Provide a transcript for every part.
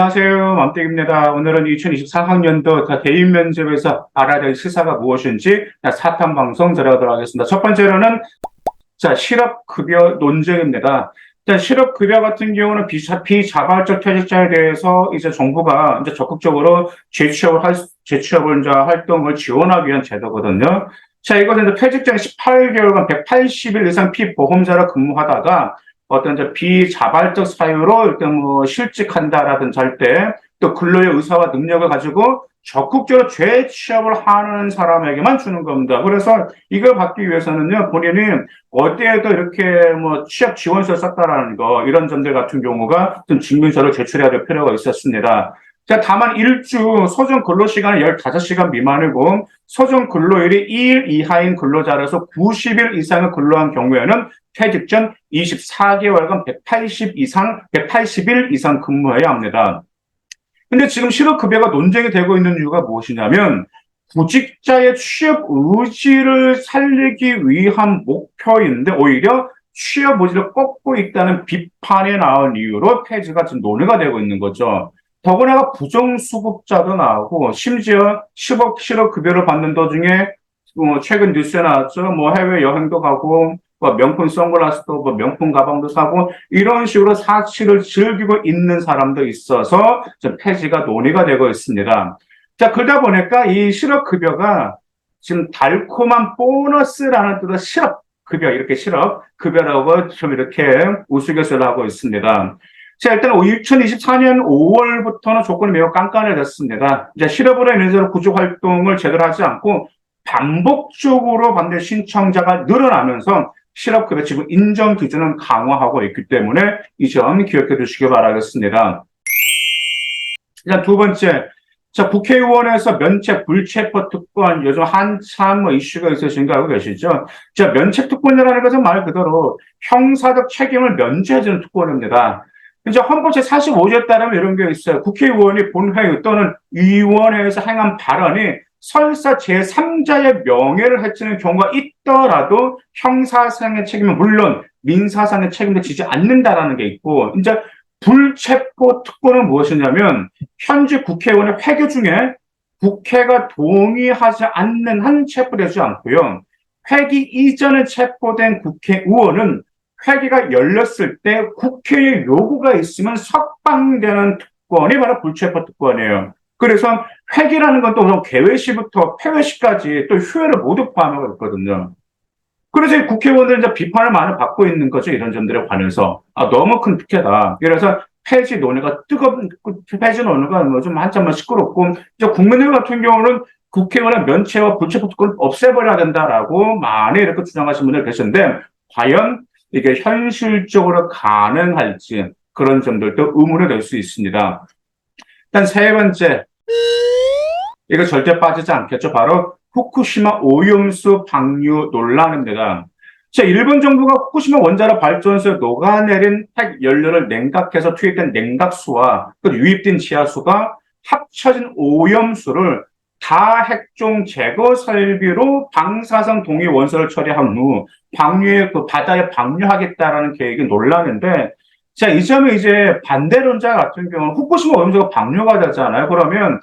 안녕하세요. 맘땡입니다. 오늘은 2024학년도 개인 면접에서 알아야 될 시사가 무엇인지 사탐 방송 들어가도록 하겠습니다. 첫 번째로는 실업급여 논쟁입니다. 실업급여 같은 경우는 비자발적 퇴직자에 대해서 이제 정부가 이제 적극적으로 재취업을 이제 활동을 지원하기 위한 제도거든요. 이것은 퇴직자 18개월간 180일 이상 피보험자로 근무하다가 어떤 이제 비자발적 사유로 일단 실직한다라든지 할 때 또 근로의 의사와 능력을 가지고 적극적으로 재취업을 하는 사람에게만 주는 겁니다. 그래서 이걸 받기 위해서는요, 본인이 어디에도 이렇게 취업 지원서를 썼다라는 거, 이런 점들 같은 경우가 좀 증명서를 제출해야 될 필요가 있었습니다. 다만 일주 소정 근로시간이 15시간 미만이고 소정 근로일이 2일 이하인 근로자라서 90일 이상을 근로한 경우에는 퇴직 전 24개월간 180일 이상 근무해야 합니다. 근데 지금 실업급여가 논쟁이 되고 있는 이유가 무엇이냐면 구직자의 취업 의지를 살리기 위한 목표인데 오히려 취업 의지를 꺾고 있다는 비판이 나온 이유로 폐지가 지금 논의가 되고 있는 거죠. 더구나 부정수급자도 나오고 심지어 10억 실업급여를 받는 도중에 최근 뉴스에 나왔죠. 해외 여행도 가고 명품 선글라스도 명품 가방도 사고 이런 식으로 사치를 즐기고 있는 사람도 있어서 폐지가 논의가 되고 있습니다. 그러다 보니까 이 실업급여가 지금 달콤한 보너스라는 뜻의 실업급여, 이렇게 실업급여라고 좀 이렇게 우스갯소리를 하고 있습니다. 일단 2024년 5월부터는 조건이 매우 깐깐해졌습니다. 실업으로 인해서 구직 활동을 제대로 하지 않고 반복적으로 받는 신청자가 늘어나면서 실업급여 지급 인정 기준은 강화하고 있기 때문에 이 점 기억해 두시기 바라겠습니다. 두 번째, 국회의원에서 면책 불체포 특권 요즘 한참 이슈가 있으신 거 알고 계시죠? 면책 특권이라는 것은 말 그대로 형사적 책임을 면제해주는 특권입니다. 이제 헌법 제45조에 따르면 이런 게 있어요. 국회의원이 본회의 또는 위원회에서 행한 발언이 설사 제3자의 명예를 해치는 경우가 있더라도 형사상의 책임은 물론 민사상의 책임도 지지 않는다라는 게 있고, 이제 불체포 특권은 무엇이냐면 현재 국회의원의 회계 중에 국회가 동의하지 않는 한 체포되지 않고요. 회기 이전에 체포된 국회의원은 회기가 열렸을 때 국회의 요구가 있으면 석방되는 특권이 바로 불체포 특권이에요. 그래서 회기라는 건 또 개회시부터 폐회시까지 또 휴회를 모두 포함하고 있거든요. 그래서 국회의원들은 이제 비판을 많이 받고 있는 거죠. 이런 점들에 관해서. 너무 큰 특혜다. 그래서 폐지 논의가 폐지 논의가 좀 한참만 시끄럽고, 이제 국민들 같은 경우는 국회의원의 면체와 불체포 특권을 없애버려야 된다라고 많이 이렇게 주장하시는 분들 계신데, 과연 이게 현실적으로 가능할지 그런 점들도 의문이 될 수 있습니다. 일단 세 번째, 이거 절대 빠지지 않겠죠. 바로 후쿠시마 오염수 방류 논란입니다. 일본 정부가 후쿠시마 원자력 발전소에 녹아내린 핵 연료를 냉각해서 투입된 냉각수와 유입된 지하수가 합쳐진 오염수를 다핵종 제거 설비로 방사성 동위 원소를 처리한 후 방류에 바다에 방류하겠다라는 계획이 논란인데, 이 점에 이제 반대론자 같은 경우는 후쿠시마 오염수가 방류가 되잖아요. 그러면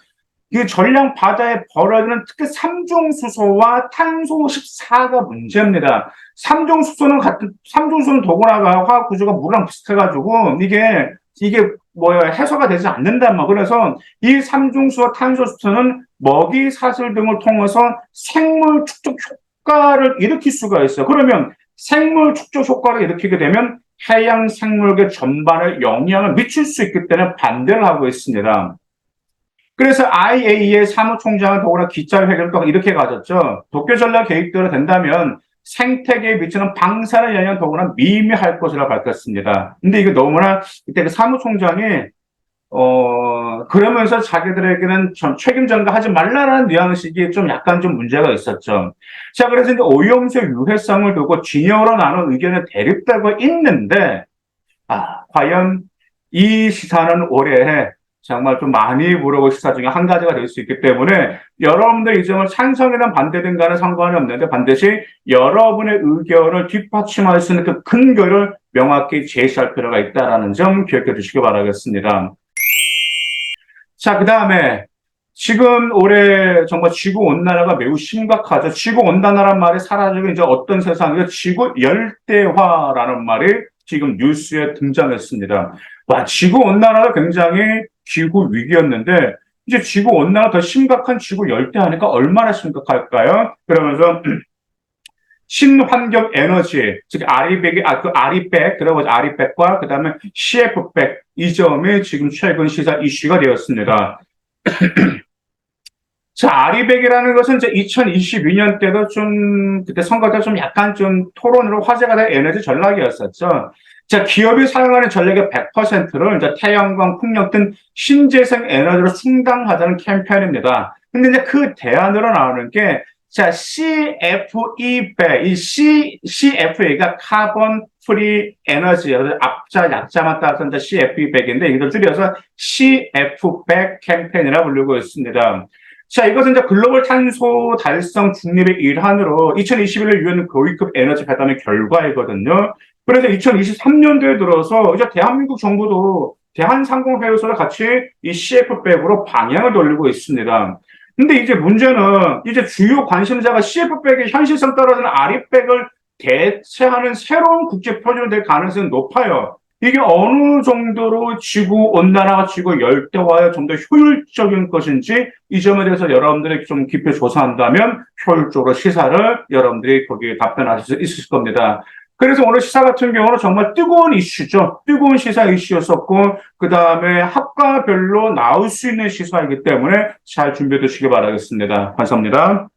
이 전량 바다에 버려지는 특히 삼중수소와 탄소 14가 문제입니다. 삼중수소는 더구나 화학 구조가 물랑 비슷해가지고 이게 해소가 되지 않는단 말이에요. 그래서 이 삼중수와 탄소 14는 먹이 사슬 등을 통해서 생물 축적 효과를 일으킬 수가 있어요. 그러면 생물 축적 효과를 일으키게 되면 해양 생물계 전반에 영향을 미칠 수 있기 때문에 반대를 하고 있습니다. 그래서 IAEA 사무총장은 더구나 기자회견을 또 이렇게 가졌죠. 도쿄 전략 계획대로 된다면 생태계에 미치는 방사능 영향은 더구나 미미할 것이라고 밝혔습니다. 근데 이게 너무나 이때 그 사무총장이 그러면서 자기들에게는 좀 책임 전가하지 말라라는 뉘앙식이 좀 약간 좀 문제가 있었죠. 그래서 이제 오염수의 유해성을 두고 진영으로 나눈 의견이 대립되고 있는데, 과연 이 시사는 올해 정말 좀 많이 물어볼 시사 중에 한 가지가 될 수 있기 때문에 여러분들 이 점을 찬성이든 반대든 간에 상관이 없는데 반드시 여러분의 의견을 뒷받침할 수 있는 그 근거를 명확히 제시할 필요가 있다는 점 기억해 주시기 바라겠습니다. 자, 그 다음에 지금 올해 정말 지구 온난화가 매우 심각하죠. 지구 온난화란 말이 사라지고 이제 어떤 세상이죠? 지구 열대화라는 말이 지금 뉴스에 등장했습니다. 와, 지구 온난화가 굉장히 기후 위기였는데 이제 지구 온난화 더 심각한 지구 열대화니까 얼마나 심각할까요? 그러면서 신환경 에너지, 즉 아리백이 그 아리백, 그리고 아리백과 그다음에 CF백 이 점이 지금 최근 시사 이슈가 되었습니다. 자, 아리백이라는 것은 이제 2022년 때도 좀, 그때 선거 때 좀 약간 좀 토론으로 화제가 된 에너지 전략이었었죠. 자, 기업이 사용하는 전력의 100%를 이제 태양광, 풍력 등 신재생 에너지로 충당하자는 캠페인입니다. 근데 이제 그 대안으로 나오는 게, 자, CFE100, 이 CFE가 카본 프리 에너지, 앞자, 약자만 따서 이제 CFE100인데, 이걸 줄여서 CF100 캠페인이라 부르고 있습니다. 자, 이것은 이제 글로벌 탄소 달성 중립의 일환으로 2021년 유엔 고위급 에너지 회담의 결과이거든요. 그래서 2023년도에 들어서 이제 대한민국 정부도 대한상공회의소와 같이 이 CF백으로 방향을 돌리고 있습니다. 근데 이제 문제는 이제 주요 관심사가 CF백의 현실성 떨어지는 아리백을 대체하는 새로운 국제 표준이 될 가능성이 높아요. 이게 어느 정도로 지구 온난화와 지구 열대화에 좀 더 효율적인 것인지 이 점에 대해서 여러분들이 좀 깊이 조사한다면 효율적으로 시사를 여러분들이 거기에 답변하실 수 있을 겁니다. 그래서 오늘 시사 같은 경우는 정말 뜨거운 이슈죠. 뜨거운 시사 이슈였었고 그 다음에 학과별로 나올 수 있는 시사이기 때문에 잘 준비해 두시기 바라겠습니다. 감사합니다.